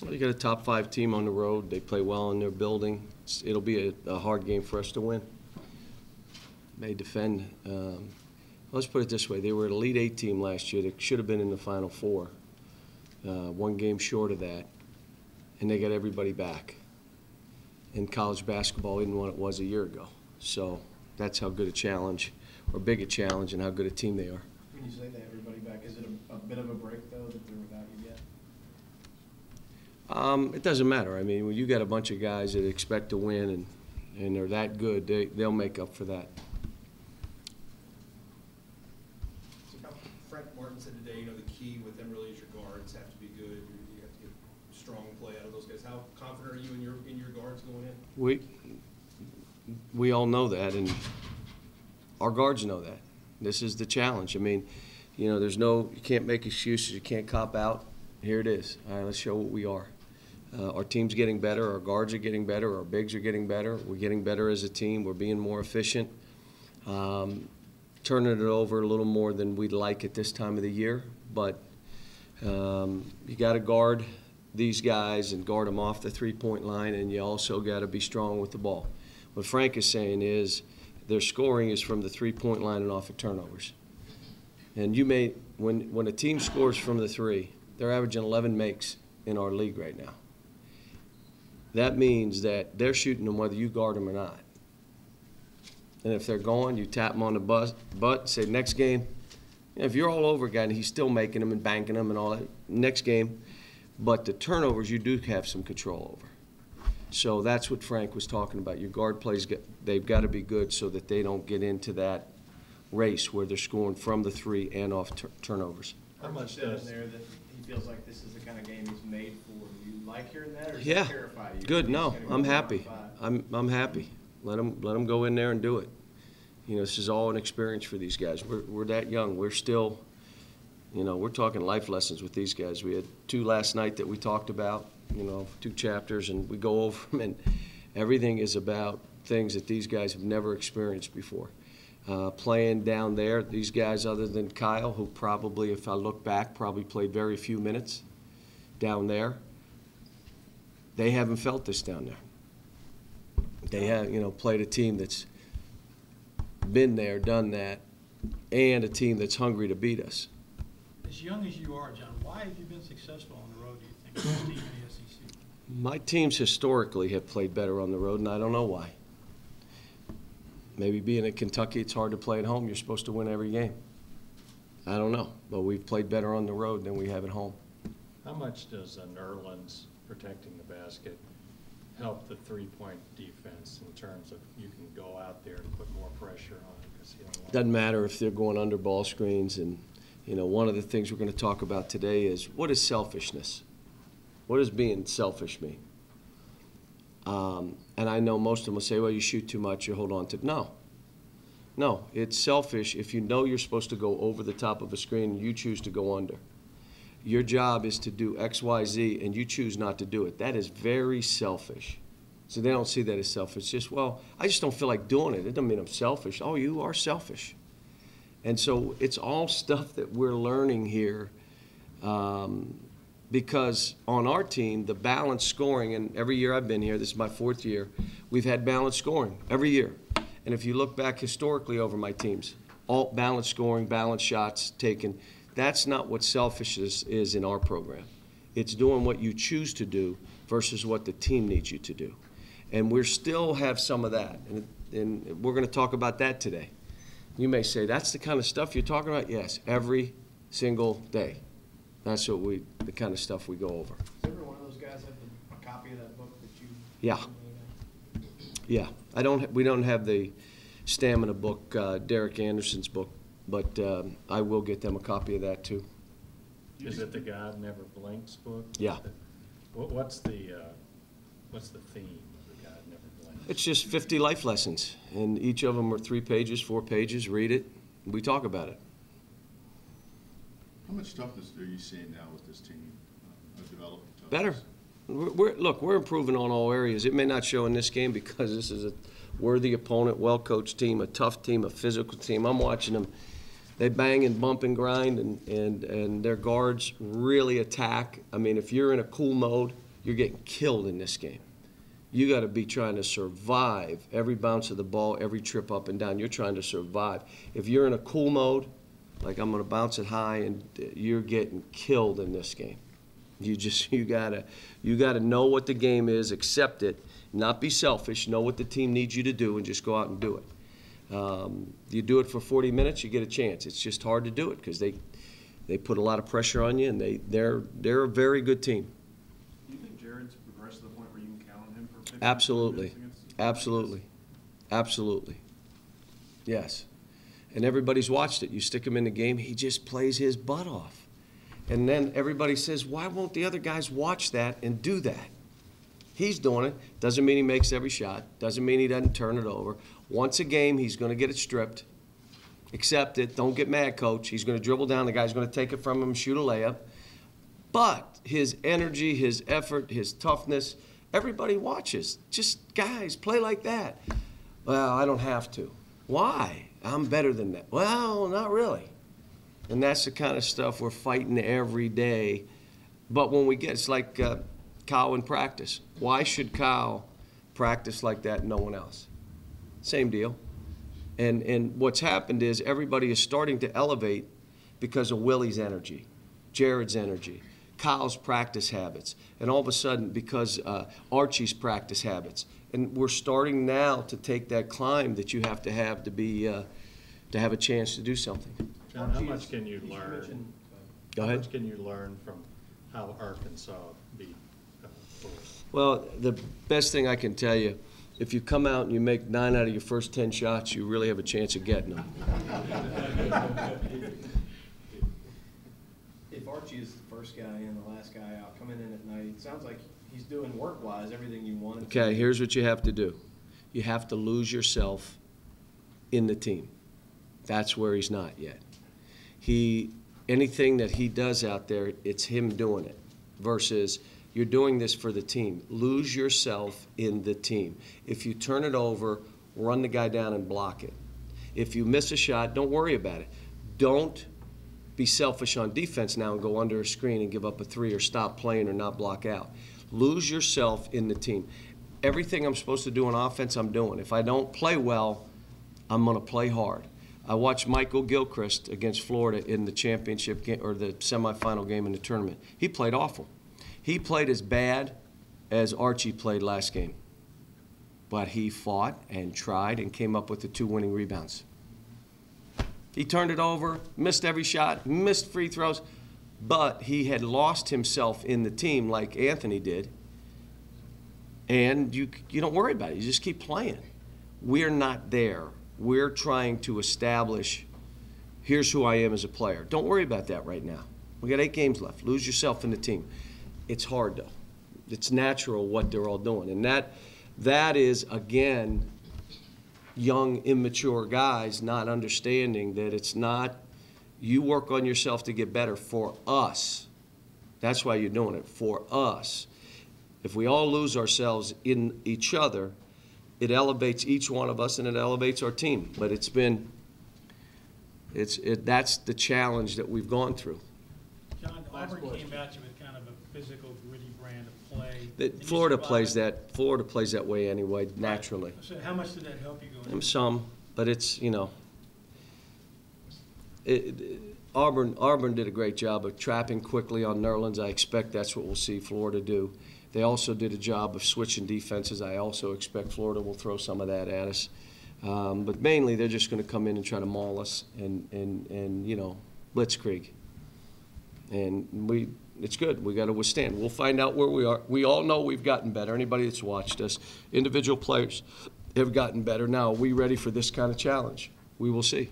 Well, you got a top 5 team on the road. They play well in their building. It'll be a hard game for us to win. They defend. Let's put it this way. They were an Elite 8 team last year. They should have been in the Final Four. One game short of that. And they got everybody back. In college basketball isn't what it was a year ago. So that's how good a challenge, or big a challenge, and how good a team they are. When you say they have everybody back, is it a bit of a break, though, that they're without you yet? It doesn't matter. I mean, when you got a bunch of guys that expect to win and they're that good, they'll make up for that. Frank Martin said today, the key with them really is your guards have to be good. You have to get strong play out of those guys. How confident are you in your guards going in? We all know that, and our guards know that. This is the challenge. I mean, you can't make excuses. You can't cop out. Here it is. All right, let's show what we are. Our team's getting better. Our guards are getting better. Our bigs are getting better. We're getting better as a team. We're being more efficient. Turning it over a little more than we'd like at this time of the year. But you got to guard these guys and guard them off the three-point line, and you also got to be strong with the ball. What Frank is saying is their scoring is from the three-point line and off of turnovers. And when a team scores from the three, they're averaging 11 makes in our league right now. That means that they're shooting them whether you guard them or not. And if they're going, you tap them on the butt, say, next game. If you're all over a guy and he's still making them and banking them and all that, next game. But the turnovers you do have some control over. So that's what Frank was talking about. Your guard plays, they've got to be good so that they don't get into that race where they're scoring from the three and off turnovers. How much in there that he feels like this is the kind of game he's made for? Do you like hearing that, or does it terrify you? Good. No, I'm happy. I'm happy. Let them go in there and do it. This is all an experience for these guys. We're that young. We're still, we're talking life lessons with these guys. We had 2 last night that we talked about, 2 chapters, and we go over them, and everything is about things that these guys have never experienced before. Playing down there, these guys, other than Kyle, who probably, if I look back, probably played very few minutes down there, they haven't felt this down there. They have, played a team that's been there, done that, and a team that's hungry to beat us. As young as you are, John, why have you been successful on the road, do you think, as a team in the SEC? My teams historically have played better on the road, and I don't know why. Maybe being at Kentucky, it's hard to play at home. You're supposed to win every game. I don't know, but we've played better on the road than we have at home. How much does Nerlens protecting the basket help the three-point defense in terms of you can go out there and put more pressure on him? Because he don't doesn't matter if they're going under ball screens. And, one of the things we're going to talk about today is what is selfishness? What does being selfish mean? And I know most of them will say, well, you shoot too much, you hold on to it. No, it's selfish if you know you're supposed to go over the top of a screen and you choose to go under. Your job is to do X, Y, Z, and you choose not to do it. That is very selfish. So they don't see that as selfish. It's just, well, I just don't feel like doing it. It doesn't mean I'm selfish. Oh, you are selfish. And so it's all stuff that we're learning here because on our team, the balanced scoring, and every year I've been here, this is my 4th year, we've had balanced scoring every year. And if you look back historically over my teams, all balanced scoring, balanced shots taken, that's not what selfishness is in our program. It's doing what you choose to do versus what the team needs you to do. And we still have some of that, and we're going to talk about that today. You may say, that's the kind of stuff you're talking about? Yes, every single day. That's the kind of stuff we go over. Does every one of those guys have a copy of that book that you? Yeah. Yeah. We don't have the stamina book, Derek Anderson's book, but I will get them a copy of that too. Is it the God Never Blinks book? Yeah. What's the theme of the God Never Blinks? It's just 50 life lessons, and each of them are 3 pages, 4 pages. Read it. We talk about it. How much toughness are you seeing now with this team? Developing toughness? Better. We're improving on all areas. It may not show in this game because this is a worthy opponent, well-coached team, a tough team, a physical team. I'm watching them. They bang and bump and grind, and their guards really attack. I mean, if you're in a cool mode, you're getting killed in this game. You got to be trying to survive every bounce of the ball, every trip up and down. You're trying to survive. If you're in a cool mode, like I'm going to bounce it high, and you're getting killed in this game. You gotta know what the game is, accept it, not be selfish, know what the team needs you to do, and just go out and do it. You do it for 40 minutes, you get a chance. It's just hard to do it because they put a lot of pressure on you, and they're a very good team. Do you think Jared's progressed to the point where you can count on him for 50 Absolutely. minutes against Absolutely. Absolutely. Yes. And everybody's watched it. You stick him in the game, he just plays his butt off. And then everybody says, why won't the other guys watch that and do that? He's doing it. Doesn't mean he makes every shot. Doesn't mean he doesn't turn it over. Once a game, he's going to get it stripped. Accept it. Don't get mad, coach. He's going to dribble down. The guy's going to take it from him, shoot a layup. But his energy, his effort, his toughness, everybody watches. Just, guys, play like that. Well, I don't have to. Why? I'm better than that. Well, not really. And that's the kind of stuff we're fighting every day. But when we get, it's like Kyle in practice. Why should Kyle practice like that and no one else? Same deal. And what's happened is everybody is starting to elevate because of Willie's energy, Jared's energy, Kyle's practice habits, and all of a sudden because Archie's practice habits. And we're starting now to take that climb that you have to be to have a chance to do something. John, how much can you learn? Go ahead. How much can you learn from how Arkansas beat Florida? Well, the best thing I can tell you, if you come out and you make 9 out of your first 10 shots, you really have a chance of getting them. If Archie is the first guy in, the last guy out, coming in at night, it sounds like he's doing work-wise everything you wanted to. Okay, here's what you have to do. You have to lose yourself in the team. That's where he's not yet. Anything that he does out there, it's him doing it versus you're doing this for the team. Lose yourself in the team. If you turn it over, run the guy down and block it. If you miss a shot, don't worry about it. Don't be selfish on defense now and go under a screen and give up a 3 or stop playing or not block out. Lose yourself in the team. Everything I'm supposed to do on offense, I'm doing. If I don't play well, I'm going to play hard. I watched Michael Gilchrist against Florida in the championship game or the semifinal game in the tournament. He played awful. He played as bad as Archie played last game. But he fought and tried and came up with the 2 winning rebounds. He turned it over, missed every shot, missed free throws, but he had lost himself in the team like Anthony did. And you don't worry about it. You just keep playing. We're not there. We're trying to establish, here's who I am as a player. Don't worry about that right now. We got 8 games left. Lose yourself in the team. It's hard, though. It's natural what they're all doing. And that is, again, young, immature guys not understanding that it's not, you work on yourself to get better for us. That's why you're doing it, for us. If we all lose ourselves in each other, it elevates each one of us and it elevates our team. But that's the challenge that we've gone through. John, Auburn came at you with kind of a physical, gritty brand of play. Florida plays that way anyway, naturally. So how much did that help you going into? Some, but it's, Auburn did a great job of trapping quickly on Nerlens. I expect that's what we'll see Florida do. They also did a job of switching defenses. I also expect Florida will throw some of that at us. But mainly they're just going to come in and try to maul us and blitzkrieg. And it's good. We got to withstand. We'll find out where we are. We all know we've gotten better. Anybody that's watched us, individual players have gotten better. Now, are we ready for this kind of challenge? We will see.